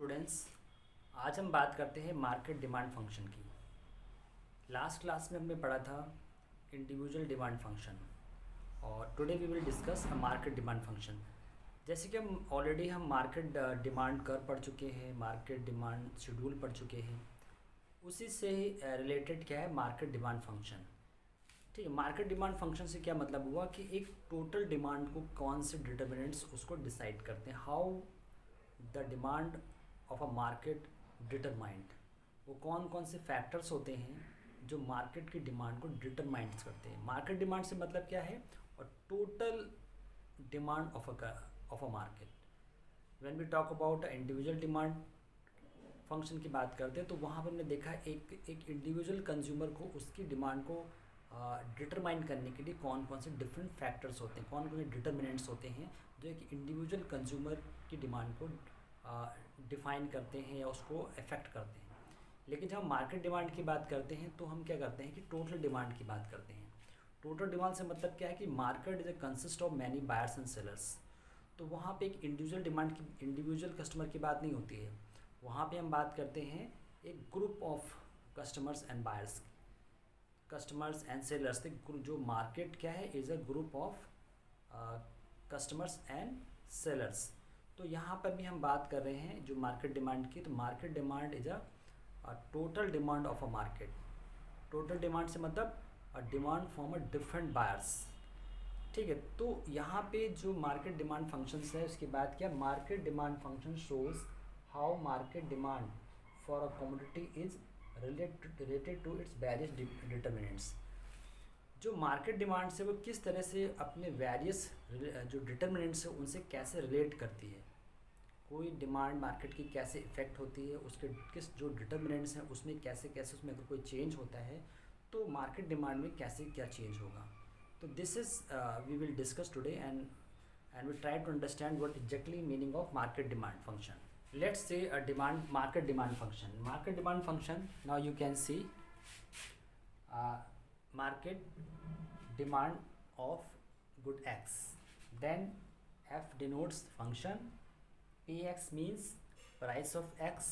Students, आज हम बात करते हैं मार्केट डिमांड फंक्शन की। लास्ट क्लास में हमने पढ़ा था इंडिविजुअल डिमांड फंक्शन और today we will discuss a market demand function. जैसे कि हम मार्केट डिमांड कर्व पढ़ चुके हैं, मार्केट डिमांड शेड्यूल पढ़ चुके हैं, उसी से रिलेटेड क्या है मार्केट डिमांड फंक्शन। ठीक है, मार्केट डिमांड फंक्शन से क्या मतलब हुआ कि एक टोटल डिमांड को कौन से डिटर्मिनेंट्स उसको डिसाइड करते हैं, how the demand of a market determined. वो कौन कौन से फैक्टर्स होते हैं जो मार्केट की डिमांड को डिटरमाइंड करते हैं। मार्केट डिमांड से मतलब क्या है, और total demand of a market. When we talk about individual demand function की बात करते हैं तो वहाँ पर हमने देखा एक इंडिविजुअल कंज्यूमर को उसकी डिमांड को डिटरमाइन करने के लिए कौन कौन से डिफरेंट फैक्टर्स होते हैं, कौन कौन से डिटर्मिनेंट्स होते हैं जो एक इंडिविजुअल कंज्यूमर की डिमांड को डिफ़ाइन करते हैं या उसको अफेक्ट करते हैं। लेकिन जब हम मार्केट डिमांड की बात करते हैं तो हम क्या करते हैं कि टोटल डिमांड की बात करते हैं। टोटल डिमांड से मतलब क्या है कि market is a consist of many buyers and sellers. तो वहाँ पे एक इंडिविजुअल डिमांड की, इंडिविजुअल कस्टमर की बात नहीं होती है। वहाँ पे हम बात करते हैं एक group of customers and buyers, customers and sellers. जो मार्केट क्या है, is a group of customers and sellers. तो यहाँ पर भी हम बात कर रहे हैं जो मार्केट डिमांड की, तो market demand is a total demand of a market. Total demand से मतलब a demand from a different buyers. ठीक है, तो यहाँ पे जो मार्केट डिमांड फंक्शंस है उसके बाद क्या, market demand function shows how market demand for a commodity is related to its various determinants. जो मार्केट डिमांड से वो किस तरह से अपने वेरियस जो डिटर्मिनेंट्स है उनसे कैसे रिलेट करती है। कोई डिमांड मार्केट की कैसे इफ़ेक्ट होती है, उसके किस जो डिटर्मिनेंट्स हैं उसमें कैसे कैसे उसमें अगर कोई चेंज होता है तो मार्केट डिमांड में कैसे क्या चेंज होगा। तो this is we will discuss today and we try to understand what exactly meaning of market demand function. Let's say a market demand function. Market demand function, now you can see market demand of good X. Then F denotes function. Px means price of X.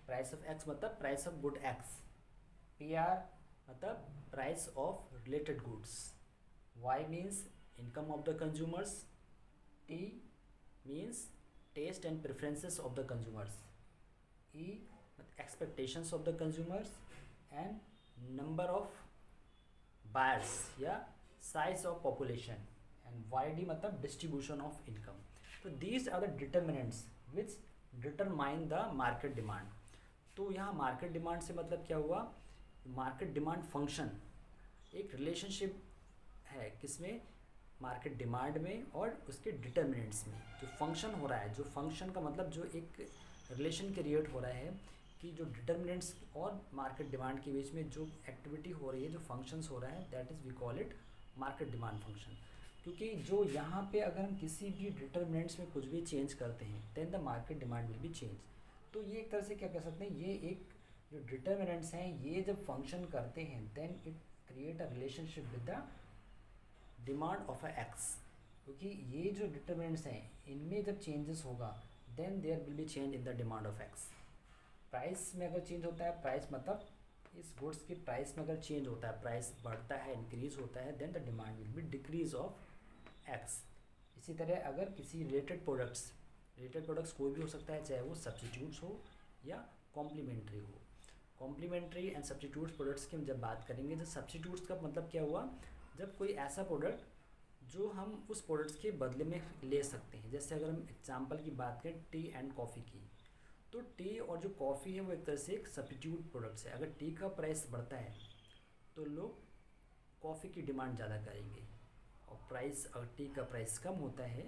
Price of X मतलब price of good X. Pr मतलब price of related goods. Y means income of the consumers. T means taste and preferences of the consumers. E expectations of the consumers and number of buyers या size of population, and YD मतलब distribution of income. तो these are the determinants which determine the market demand. तो यहाँ market demand से मतलब क्या हुआ, market demand function एक relationship है किसमें, मार्केट डिमांड में और उसके डिटर्मिनेंट्स में। जो फंक्शन हो रहा है, जो फंक्शन का मतलब जो एक रिलेशन क्रिएट हो रहा है कि जो डिटर्मिनेंट्स और मार्केट डिमांड के बीच में जो एक्टिविटी हो रही है, जो फंक्शंस हो रहा है, that is we call it market demand function. क्योंकि जो यहाँ पे अगर हम किसी भी डिटर्मिनेंट्स में कुछ भी चेंज करते हैं then the market demand will be change. तो ये एक तरह से क्या कह सकते हैं, ये एक जो डिटर्मिनेंट्स हैं ये जब फंक्शन करते हैं then it create a relationship with the demand of a X. क्योंकि ये जो डिटर्मिनेंट्स हैं इनमें जब चेंजेस होगा then there will be change in the demand of X. Price में अगर चेंज होता है, प्राइस मतलब इस गुड्स की प्राइस में अगर चेंज होता है, प्राइस बढ़ता है, इंक्रीज होता है, then the demand will be decrease of X. इसी तरह अगर किसी रिलेटेड प्रोडक्ट्स कोई भी हो सकता है, चाहे वो सब्सटीट्यूट्स हो या कॉम्प्लीमेंट्री हो। कॉम्प्लीमेंट्री एंड सब्सटीट्यूट्स प्रोडक्ट्स की हम जब बात करेंगे, तो सब्सटीट्यूट्स का मतलब क्या हुआ, जब कोई ऐसा प्रोडक्ट जो हम उस प्रोडक्ट्स के बदले में ले सकते हैं। जैसे अगर हम एग्जांपल की बात करें टी एंड कॉफ़ी की, तो टी और जो कॉफ़ी है वो एक तरह से एक सब्स्टिट्यूट प्रोडक्ट्स है। अगर टी का प्राइस बढ़ता है तो लोग कॉफ़ी की डिमांड ज़्यादा करेंगे, और प्राइस अगर टी का प्राइस कम होता है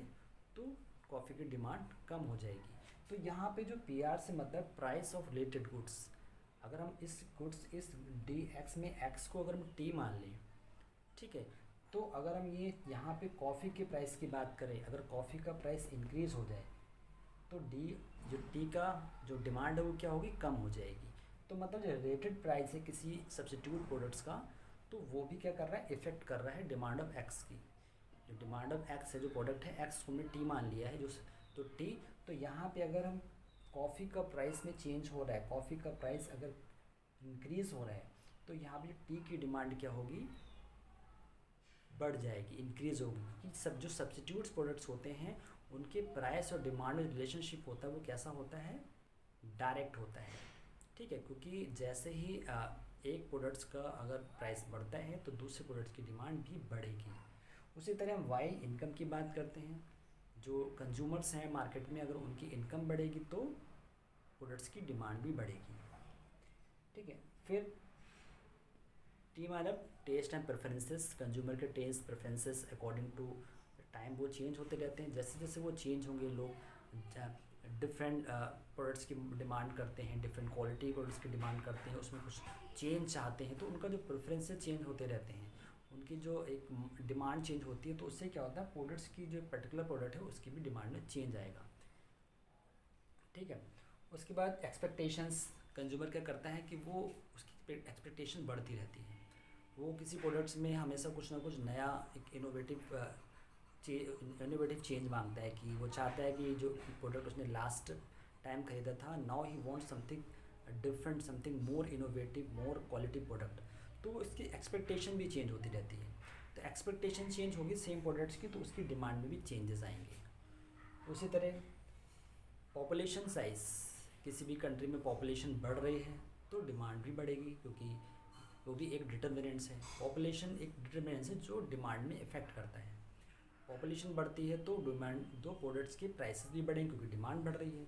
तो कॉफ़ी की डिमांड कम हो जाएगी। तो यहाँ पे जो पी आर से मतलब प्राइस ऑफ रिलेटेड गुड्स, अगर हम इस गुड्स इस डी एक्स में एक्स को अगर हम टी मान लें, ठीक है, तो अगर हम ये यहाँ पे कॉफ़ी के प्राइस की बात करें, अगर कॉफ़ी का प्राइस इंक्रीज़ हो जाए तो डी जो टी का जो डिमांड है वो क्या होगी, कम हो जाएगी। तो मतलब जो रेटेड प्राइस है किसी सब्स्टिट्यूट प्रोडक्ट्स का, तो वो भी क्या कर रहा है, इफ़ेक्ट कर रहा है डिमांड ऑफ एक्स की। जो डिमांड ऑफ एक्स है, जो प्रोडक्ट है एक्स को हमने टी मान लिया है, जो तो टी, तो यहाँ पे अगर हम कॉफ़ी का प्राइस में चेंज हो रहा है, कॉफ़ी का प्राइस अगर इंक्रीज़ हो रहा है तो यहाँ पे टी की डिमांड क्या होगी, बढ़ जाएगी, इंक्रीज़ होगी। क्योंकि सब जो सब्स्टिट्यूट्स प्रोडक्ट्स होते हैं उनके प्राइस और डिमांड में रिलेशनशिप होता है वो कैसा होता है, डायरेक्ट होता है। ठीक है, क्योंकि जैसे ही एक प्रोडक्ट्स का अगर प्राइस बढ़ता है तो दूसरे प्रोडक्ट्स की डिमांड भी बढ़ेगी। उसी तरह हम वाई इनकम की बात करते हैं, जो कंज्यूमर्स हैं मार्केट में अगर उनकी इनकम बढ़ेगी तो प्रोडक्ट्स की डिमांड भी बढ़ेगी। ठीक है, फिर टी मतलब टेस्ट एंड प्रेफरेंसेस, कंज्यूमर के taste preferences according to time वो चेंज होते रहते हैं। जैसे जैसे वो चेंज होंगे लोग डिफरेंट प्रोडक्ट्स की डिमांड करते हैं, डिफरेंट क्वालिटी प्रोडक्ट्स की डिमांड करते हैं, उसमें कुछ चेंज चाहते हैं तो उनका जो प्रेफरेंसेस चेंज होते रहते हैं, उनकी जो एक डिमांड चेंज होती है तो उससे क्या होता है प्रोडक्ट्स की जो पर्टिकुलर प्रोडक्ट है उसकी भी डिमांड में चेंज आएगा। ठीक है, उसके बाद एक्सपेक्टेशंस, कंज्यूमर क्या करता है कि वो उसकी एक्सपेक्टेशन बढ़ती रहती है, वो किसी प्रोडक्ट्स में हमेशा कुछ ना कुछ नया एक इनोवेटिव चेंज मांगता है, कि वो चाहता है कि जो प्रोडक्ट उसने लास्ट टाइम खरीदा था now he want something different, something more innovative, more quality product, तो उसकी एक्सपेक्टेशन भी चेंज होती रहती है। तो एक्सपेक्टेशन चेंज होगी सेम प्रोडक्ट्स की तो उसकी डिमांड में भी चेंजेस आएंगे। उसी तरह पॉपुलेशन साइज़, किसी भी कंट्री में पॉपुलेशन बढ़ रही है तो डिमांड भी बढ़ेगी, क्योंकि वो भी एक डिटर्मिनेंट्स है, पॉपुलेशन एक डिटर्मिनेंट्स है जो डिमांड में इफ़ेक्ट करता है। पॉपुलेशन बढ़ती है तो डिमांड, दो प्रोडक्ट्स की प्राइसेस भी बढ़ेंगे क्योंकि डिमांड बढ़ रही है।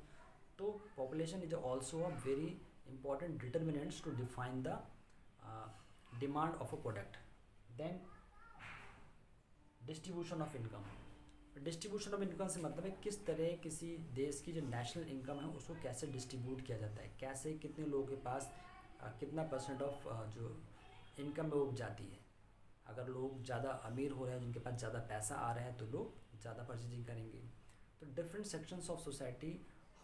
तो population is also a very important determinants to define the demand of a product. Then distribution of income, distribution of income से मतलब है किस तरह किसी देश की जो नेशनल इनकम है उसको कैसे डिस्ट्रीब्यूट किया जाता है, कैसे कितने लोगों के पास कितना परसेंट ऑफ जो इनकम है वो जाती है। अगर लोग ज़्यादा अमीर हो रहे हैं, जिनके पास ज़्यादा पैसा आ रहा है तो लोग ज़्यादा परचेजिंग करेंगे। तो different sections of society,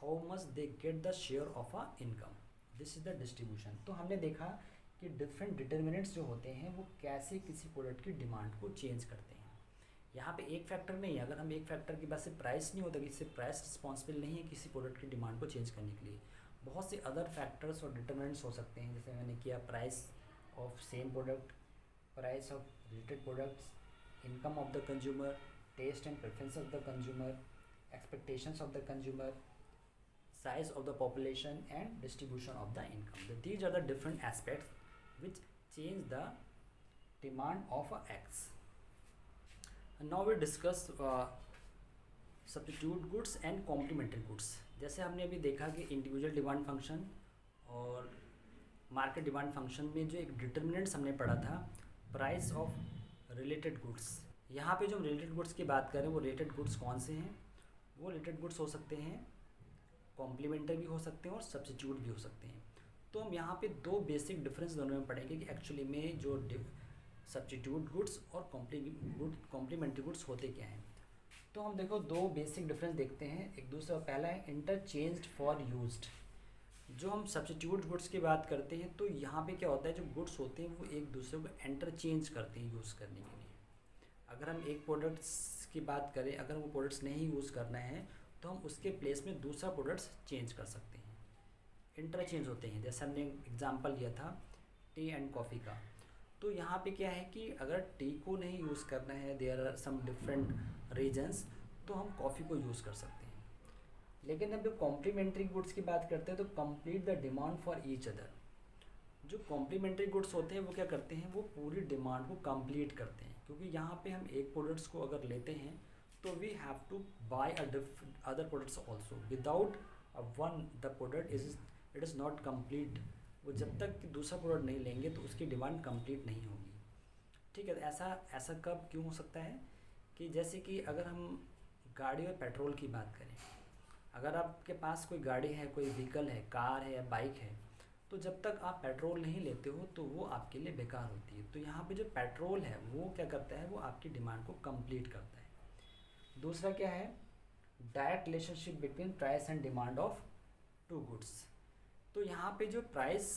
how much they get the share of a income, this is the distribution. तो हमने देखा कि डिफरेंट डिटर्मिनेंट्स जो होते हैं वो कैसे किसी प्रोडक्ट की डिमांड को चेंज करते हैं। यहाँ पे एक फैक्टर नहीं है, अगर हम एक फैक्टर की बात से प्राइस नहीं होता, कि सिर्फ प्राइस रिस्पॉन्सिबल नहीं है किसी प्रोडक्ट की डिमांड को चेंज करने के लिए, बहुत से अदर फैक्टर्स और डिटर्मिनेंट्स हो सकते हैं। जैसे मैंने किया price of same product, price of related products, income of the consumer, taste and preference of the consumer, expectations of the consumer, size of the population and distribution of the income. These are the different aspects which change the demand of a X. And now we discuss substitute goods and complementary goods. जैसे हमने अभी देखा कि individual demand function और market demand function में जो एक determinants हमने पढ़ा था, प्राइस ऑफ रिलेटेड गुड्स। यहाँ पे जो हम रिलेटेड गुड्स की बात करें वो रिलेटेड गुड्स कौन से हैं, वो रिलेटेड गुड्स हो सकते हैं कॉम्प्लीमेंट्री भी हो सकते हैं और सब्स्टिट्यूट भी हो सकते हैं। तो हम यहाँ पे दो बेसिक डिफरेंस दोनों में पढ़ेंगे कि एक्चुअली में जो सब्स्टिट्यूट गुड्स और कॉम्प्लीमेंट्री गुड्स होते क्या हैं। तो हम देखो दो बेसिक डिफरेंस देखते हैं। एक दूसरा पहला है इंटरचेंज्ड फॉर यूज्ड। जो हम सब्स्टिट्यूट गुड्स की बात करते हैं तो यहाँ पे क्या होता है, जो गुड्स होते हैं वो एक दूसरे को इंटरचेंज करते हैं यूज़ करने के लिए। अगर हम एक प्रोडक्ट्स की बात करें, अगर वो प्रोडक्ट्स नहीं यूज़ करना है तो हम उसके प्लेस में दूसरा प्रोडक्ट्स चेंज कर सकते हैं, इंटरचेंज होते हैं। जैसे हमने एग्जांपल लिया था टी एंड कॉफ़ी का, तो यहाँ पे क्या है कि अगर टी को नहीं यूज़ करना है, there are some different reasons, तो हम कॉफ़ी को यूज़ कर सकते हैं। लेकिन अब जब कॉम्प्लीमेंट्री गुड्स की बात करते हैं तो complete the demand for each other. जो कॉम्प्लीमेंट्री गुड्स होते हैं वो क्या करते हैं, वो पूरी डिमांड को कंप्लीट करते हैं। क्योंकि यहाँ पे हम एक प्रोडक्ट्स को अगर लेते हैं तो we have to buy other products also, without one the product it is not complete. वो जब तक कि दूसरा प्रोडक्ट नहीं लेंगे तो उसकी डिमांड कंप्लीट नहीं होगी। ठीक है, ऐसा कब क्यों हो सकता है कि जैसे कि अगर हम गाड़ी और पेट्रोल की बात करें, अगर आपके पास कोई गाड़ी है, कोई व्हीकल है, कार है या बाइक है, तो जब तक आप पेट्रोल नहीं लेते हो तो वो आपके लिए बेकार होती है। तो यहाँ पे जो पेट्रोल है वो क्या करता है, वो आपकी डिमांड को कंप्लीट करता है। दूसरा क्या है, direct relationship between price and demand of two goods. तो यहाँ पे जो प्राइस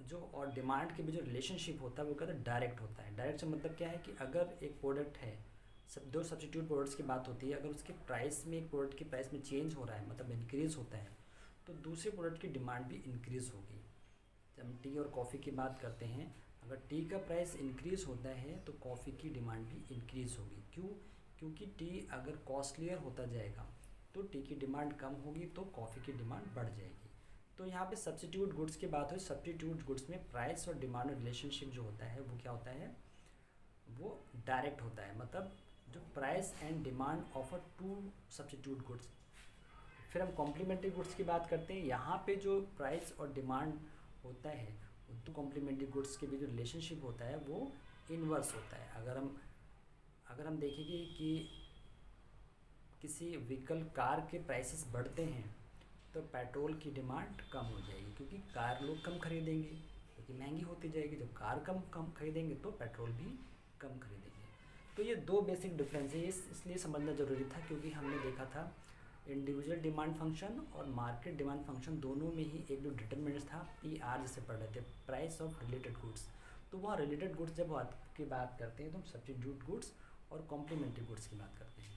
जो और डिमांड के बीच जो रिलेशनशिप होता है वो कहते हैं डायरेक्ट होता है। डायरेक्ट से मतलब क्या है कि अगर एक प्रोडक्ट है, दो सब्स्टिट्यूट प्रोडक्ट्स की बात होती है, अगर उसके प्राइस में एक प्रोडक्ट की प्राइस में चेंज हो रहा है, मतलब इंक्रीज़ होता है, तो दूसरे प्रोडक्ट की डिमांड भी इंक्रीज़ होगी। जब हम टी और कॉफ़ी की बात करते हैं, अगर टी का प्राइस इंक्रीज़ होता है तो कॉफ़ी की डिमांड भी इंक्रीज़ होगी। क्यों? क्योंकि टी अगर कॉस्टलियर होता जाएगा तो टी की डिमांड कम होगी तो कॉफ़ी की डिमांड बढ़ जाएगी। तो यहाँ पे सब्स्टिट्यूट गुड्स की बात हुई। सब्स्टिट्यूट गुड्स में प्राइस और डिमांड रिलेशनशिप जो होता है वो क्या होता है, वो डायरेक्ट होता है। मतलब जो price and demand of a two substitute goods. फिर हम कॉम्प्लीमेंट्री गुड्स की बात करते हैं। यहाँ पे जो प्राइस और डिमांड होता है, तो कॉम्प्लीमेंट्री गुड्स के बीच जो रिलेशनशिप होता है वो इनवर्स होता है। अगर हम देखेंगे कि किसी व्हीकल कार के प्राइसेस बढ़ते हैं तो पेट्रोल की डिमांड कम हो जाएगी, क्योंकि कार लोग कम खरीदेंगे, क्योंकि महंगी होती जाएगी। जब कार कम खरीदेंगे तो पेट्रोल भी कम खरीदेंगे। तो ये दो बेसिक डिफरेंस है, इसलिए समझना ज़रूरी था, क्योंकि हमने देखा था इंडिविजुअल डिमांड फंक्शन और मार्केट डिमांड फंक्शन दोनों में ही एक जो डिटरमिनेंट था PR जैसे पढ़ रहे थे, प्राइस ऑफ रिलेटेड गुड्स। तो वहाँ रिलेटेड गुड्स जब की बात करते हैं तो हम सब्स्टिट्यूट गुड्स और कॉम्प्लीमेंट्री गुड्स की बात करते हैं।